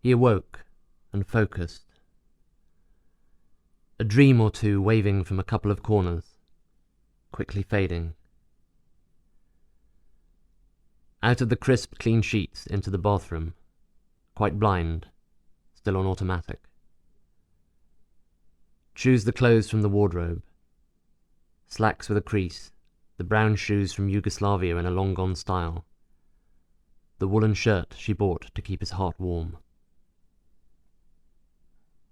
He awoke and focused. A dream or two waving from a couple of corners, quickly fading. Out of the crisp, clean sheets into the bathroom, quite blind, still on automatic. Choose the clothes from the wardrobe. Slacks with a crease, the brown shoes from Yugoslavia in a long-gone style. The woolen shirt she bought to keep his heart warm.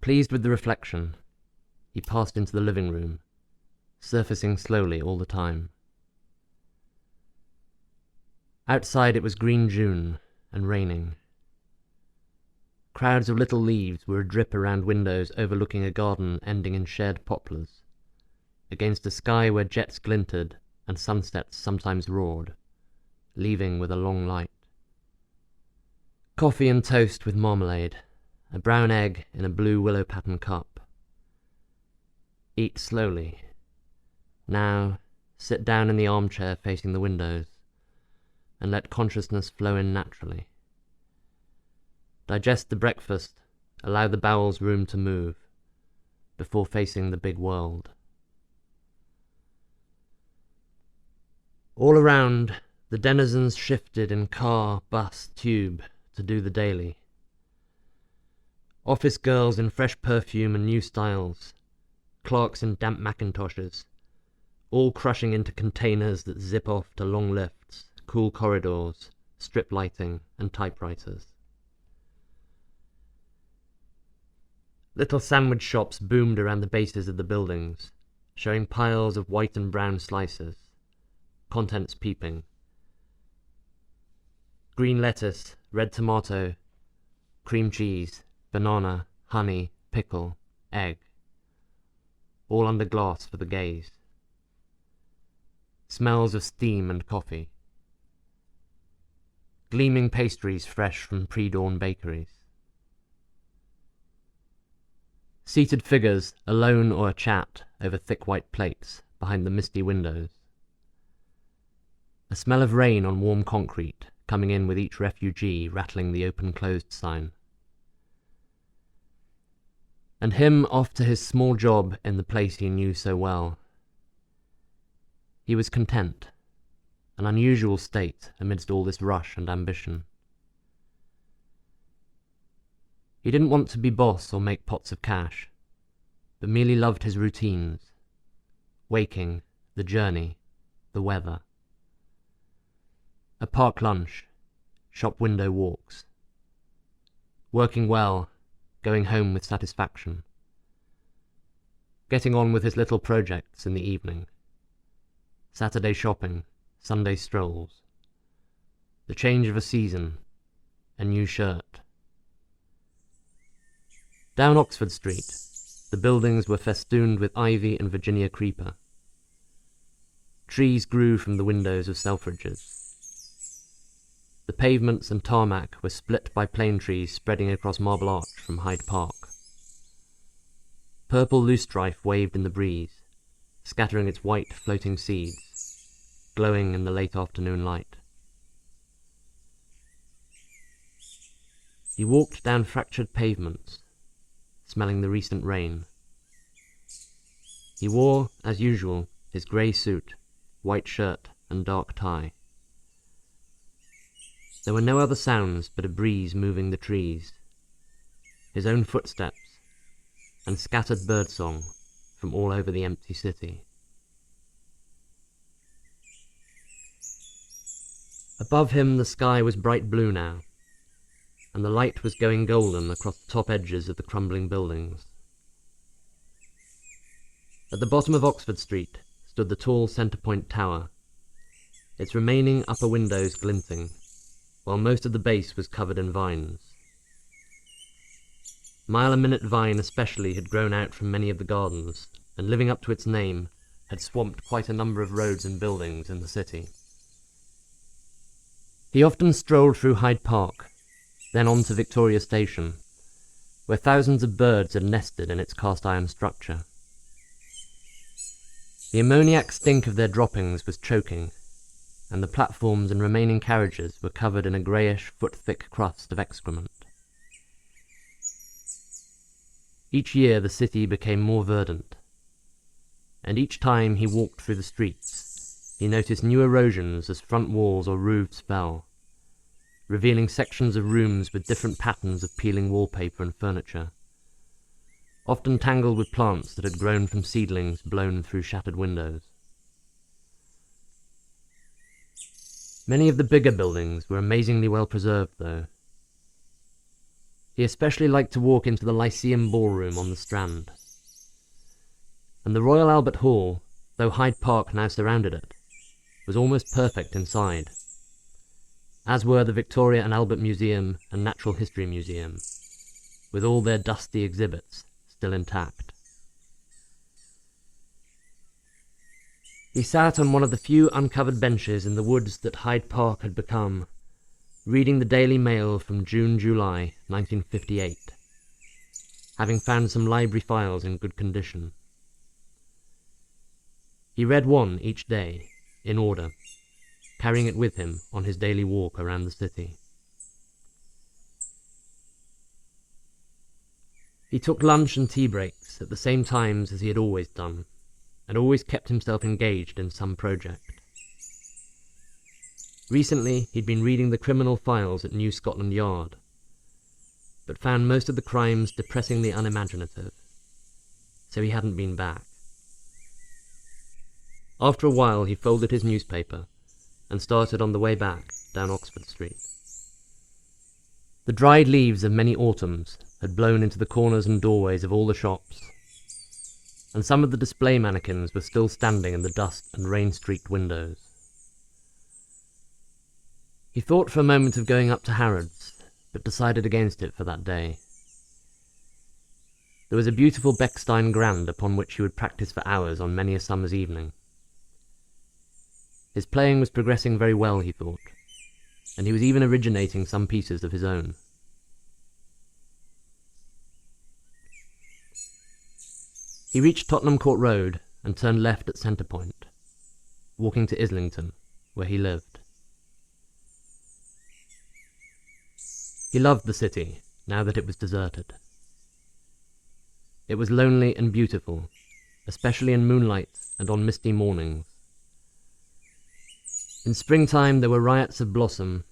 Pleased with the reflection, he passed into the living room, surfacing slowly all the time. Outside it was green June and raining. Crowds of little leaves were adrip around windows overlooking a garden ending in shared poplars, against a sky where jets glinted and sunsets sometimes roared, leaving with a long light. Coffee and toast with marmalade, a brown egg in a blue willow pattern cup. Eat slowly. Now, sit down in the armchair facing the windows, and let consciousness flow in naturally. Digest the breakfast, allow the bowels room to move, before facing the big world. All around, the denizens shifted in car, bus, tube to do the daily. Office girls in fresh perfume and new styles, clerks in damp Macintoshes, all crushing into containers that zip off to long lifts, cool corridors, strip lighting, and typewriters. Little sandwich shops boomed around the bases of the buildings, showing piles of white and brown slices, contents peeping. Green lettuce, red tomato, cream cheese, banana, honey, pickle, egg, all under glass for the gaze. Smells of steam and coffee. Gleaming pastries fresh from pre-dawn bakeries. Seated figures, alone or a chat, over thick white plates behind the misty windows. A smell of rain on warm concrete, coming in with each refugee rattling the open-closed sign. And him off to his small job in the place he knew so well. He was content, an unusual state amidst all this rush and ambition. He didn't want to be boss or make pots of cash, but merely loved his routines, waking, the journey, the weather. A park lunch, shop window walks. Working well, going home with satisfaction. Getting on with his little projects in the evening. Saturday shopping, Sunday strolls. The change of a season, a new shirt. Down Oxford Street, the buildings were festooned with ivy and Virginia creeper. Trees grew from the windows of Selfridges. The pavements and tarmac were split by plane trees spreading across Marble Arch from Hyde Park. Purple loosestrife waved in the breeze, scattering its white floating seeds, glowing in the late afternoon light. He walked down fractured pavements, smelling the recent rain. He wore, as usual, his grey suit, white shirt and dark tie. There were no other sounds but a breeze moving the trees, his own footsteps, and scattered birdsong from all over the empty city. Above him the sky was bright blue now, and the light was going golden across the top edges of the crumbling buildings. At the bottom of Oxford Street stood the tall Centrepoint Tower, its remaining upper windows glinting, while most of the base was covered in vines. Mile-a-minute vine especially had grown out from many of the gardens, and living up to its name, had swamped quite a number of roads and buildings in the city. He often strolled through Hyde Park, then on to Victoria Station, where thousands of birds had nested in its cast-iron structure. The ammoniac stink of their droppings was choking, and the platforms and remaining carriages were covered in a greyish, foot-thick crust of excrement. Each year the city became more verdant, and each time he walked through the streets, he noticed new erosions as front walls or roofs fell, revealing sections of rooms with different patterns of peeling wallpaper and furniture, often tangled with plants that had grown from seedlings blown through shattered windows. Many of the bigger buildings were amazingly well preserved, though. He especially liked to walk into the Lyceum Ballroom on the Strand. And the Royal Albert Hall, though Hyde Park now surrounded it, was almost perfect inside, as were the Victoria and Albert Museum and Natural History Museum, with all their dusty exhibits still intact. He sat on one of the few uncovered benches in the woods that Hyde Park had become, reading the Daily Mail from June-July 1958, having found some library files in good condition. He read one each day, in order, carrying it with him on his daily walk around the city. He took lunch and tea breaks at the same times as he had always done, and always kept himself engaged in some project. Recently, he'd been reading the criminal files at New Scotland Yard, but found most of the crimes depressingly unimaginative, so he hadn't been back. After a while, he folded his newspaper and started on the way back down Oxford Street. The dried leaves of many autumns had blown into the corners and doorways of all the shops, and some of the display mannequins were still standing in the dust and rain-streaked windows. He thought for a moment of going up to Harrods, but decided against it for that day. There was a beautiful Bechstein Grand upon which he would practice for hours on many a summer's evening. His playing was progressing very well, he thought, and he was even originating some pieces of his own. He reached Tottenham Court Road and turned left at Centre Point, walking to Islington, where he lived. He loved the city, now that it was deserted. It was lonely and beautiful, especially in moonlight and on misty mornings. In springtime there were riots of blossom,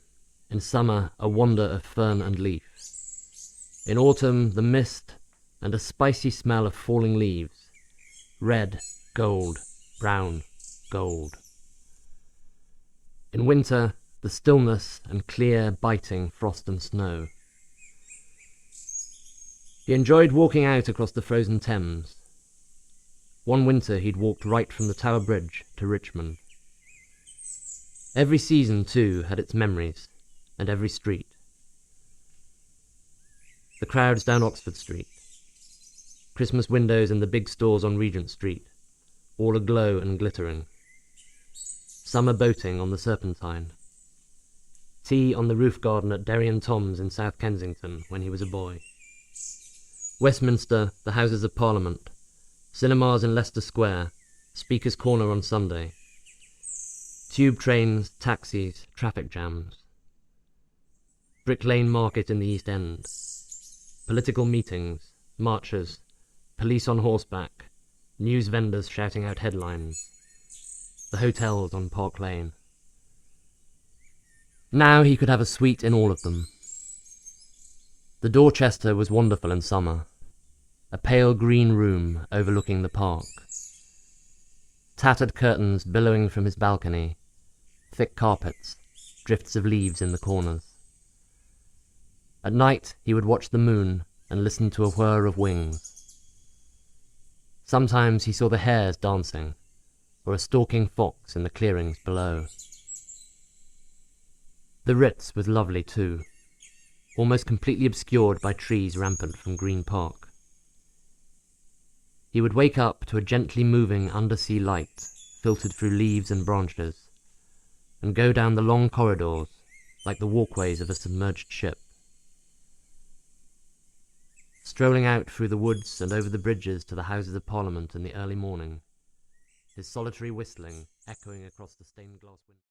in summer a wonder of fern and leaf. In autumn the mist and a spicy smell of falling leaves, red, gold, brown, gold. In winter the stillness and clear, biting frost and snow. He enjoyed walking out across the frozen Thames. One winter he'd walked right from the Tower Bridge to Richmond. Every season, too, had its memories, and every street. The crowds down Oxford Street, Christmas windows in the big stores on Regent Street, all aglow and glittering. Summer boating on the Serpentine. Tea on the roof garden at Derry and Tom's in South Kensington when he was a boy. Westminster, the Houses of Parliament, cinemas in Leicester Square, Speaker's Corner on Sunday. Tube trains, taxis, traffic jams. Brick Lane Market in the East End. Political meetings, marches, police on horseback, news vendors shouting out headlines. The hotels on Park Lane. Now he could have a suite in all of them. The Dorchester was wonderful in summer. A pale green room overlooking the park. Tattered curtains billowing from his balcony. Thick carpets, drifts of leaves in the corners. At night he would watch the moon and listen to a whir of wings. Sometimes he saw the hares dancing, or a stalking fox in the clearings below. The Ritz was lovely too, almost completely obscured by trees rampant from Green Park. He would wake up to a gently moving undersea light filtered through leaves and branches, and go down the long corridors like the walkways of a submerged ship. Strolling out through the woods and over the bridges to the Houses of Parliament in the early morning, his solitary whistling echoing across the stained glass windows.